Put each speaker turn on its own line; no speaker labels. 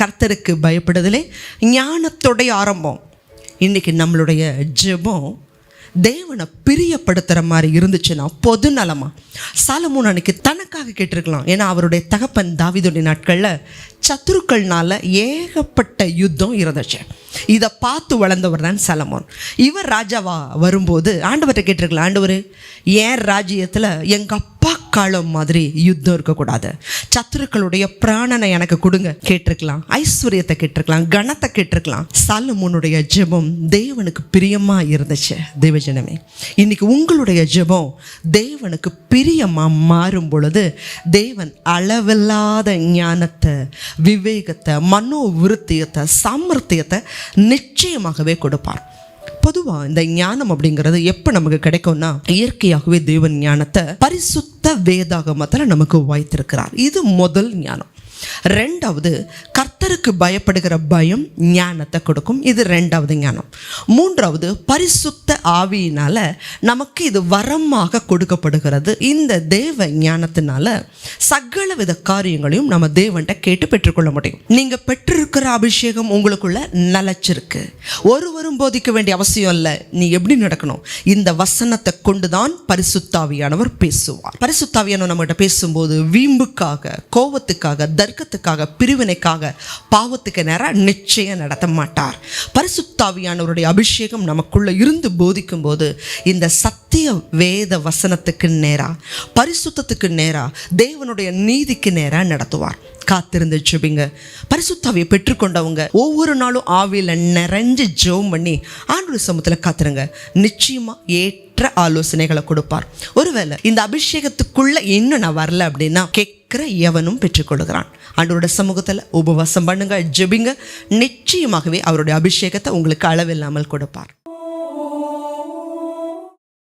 கர்த்தருக்கு பயப்படுதலே ஞானத்துடைய ஆரம்பம். இன்றைக்கி நம்மளுடைய ஜெபம் தேவனை பிரியப்படுத்துகிற மாதிரி இருந்துச்சுன்னா பொது நலமா சாலமோன் அன்னைக்கு தனக்காக கேட்டிருக்கலாம். ஏன்னா அவருடைய தகப்பன் தாவீதுடைய நாட்களில் சத்துருக்கள்னால ஏகப்பட்ட யுத்தம் இருந்துச்சு. இதை பார்த்து வளர்ந்தவர் தான் சாலமோன். இவர் ராஜாவா வரும்போது ஆண்டவர்கிட்ட கேட்டிருக்கலாம், ஆண்டவர் ஏன் ராஜ்யத்தில் எங்கள் அப்பா காலம் மாதிரி யுத்தம் இருக்கக்கூடாது, சத்துருக்களுடைய பிராணனை எனக்கு கொடுங்க கேட்டிருக்கலாம். ஐஸ்வர்யத்தை கேட்டிருக்கலாம், கனத்தை கேட்டிருக்கலாம். சாலமோனுடைய ஜெபம் தேவனுக்கு பிரியமாக இருந்துச்சு. தேவஜனமே, இன்னைக்கு உங்களுடைய ஜெபம் தேவனுக்கு பிரியமாக மாறும் பொழுது தேவன் அளவில்லாத ஞானத்தை, விவேகத்தை, மனோ விருத்தியத்தை, சாமர்த்தியத்தை நிச்சயமாகவே கொடுப்பார். பொதுவாக இந்த ஞானம் அப்படிங்கிறது எப்போ நமக்கு கிடைக்கும்னா, இயற்கையாகவே தேவன் ஞானத்தை பரிசுத்த வேதாகமத்தில் நமக்கு வாய்த்திருக்கிறார். இது முதல் ஞானம். ரெண்டாவது, கர்த்தருக்கு பயப்படுகிற பயம் ஞானத்தை கொடுக்கும். இது ரெண்டாவது ஞானம். மூன்றாவது, பரிசுத்த ஆவியினால நமக்கு இது வரமாக கொடுக்கப்படுகிறது. இந்த தேவ ஞானத்தினால சகல வித காரியங்களையும் நம்ம தேவன்கிட்ட கேட்டு பெற்றுக்கொள்ள முடியும். நீங்க பெற்றிருக்கிற அபிஷேகம் உங்களுக்குள்ள நிலைச்சிருக்கு. ஒருவரும் போதிக்க வேண்டிய அவசியம் இல்லை. நீ எப்படி நடக்கணும், இந்த வசனத்தை கொண்டுதான் பரிசுத்தாவியானவர் பேசுவார். பரிசுத்தாவியானவர் நம்மகிட்ட பேசும்போது வீம்புக்காக, கோபத்துக்காக, தர்க்கத்துக்காக, பிரிவினைக்காக, பாவத்துக்கு நேரம் நிச்சயம் நடத்த மாட்டார். பரிசுத்தாவியானவருடைய அபிஷேகம் நமக்குள்ள இருந்து போதிக்கும் போது இந்த சத்திய வேத வசனத்துக்கு நேரா, பரிசுத்தத்துக்கு நேரா, தேவனுடைய நீதிக்கு நேரா நடத்துவார். காத்திருந்து ஜெபிங்க. பரிசுத்தாவியை பெற்றுக்கொண்டவங்க ஒவ்வொரு நாளும் ஆவியில நிறைஞ்சு ஜெபம் பண்ணி ஆண்டவருடைய சமூகத்தில் காத்துருங்க. நிச்சயமா ஏற்ற ஆலோசனைகளை கொடுப்பார். ஒருவேளை இந்த அபிஷேகத்துக்குள்ள இன்னும் நான் வரல அப்படின்னா கேட்கிற எவனும் பெற்றுக்கொள்கிறான். ஆண்டவருடைய சமூகத்தில் உபவாசம் பண்ணுங்க, ஜெபிங்க. நிச்சயமாகவே அவருடைய அபிஷேகத்தை உங்களுக்கு அளவில்லாமல் கொடுப்பார்.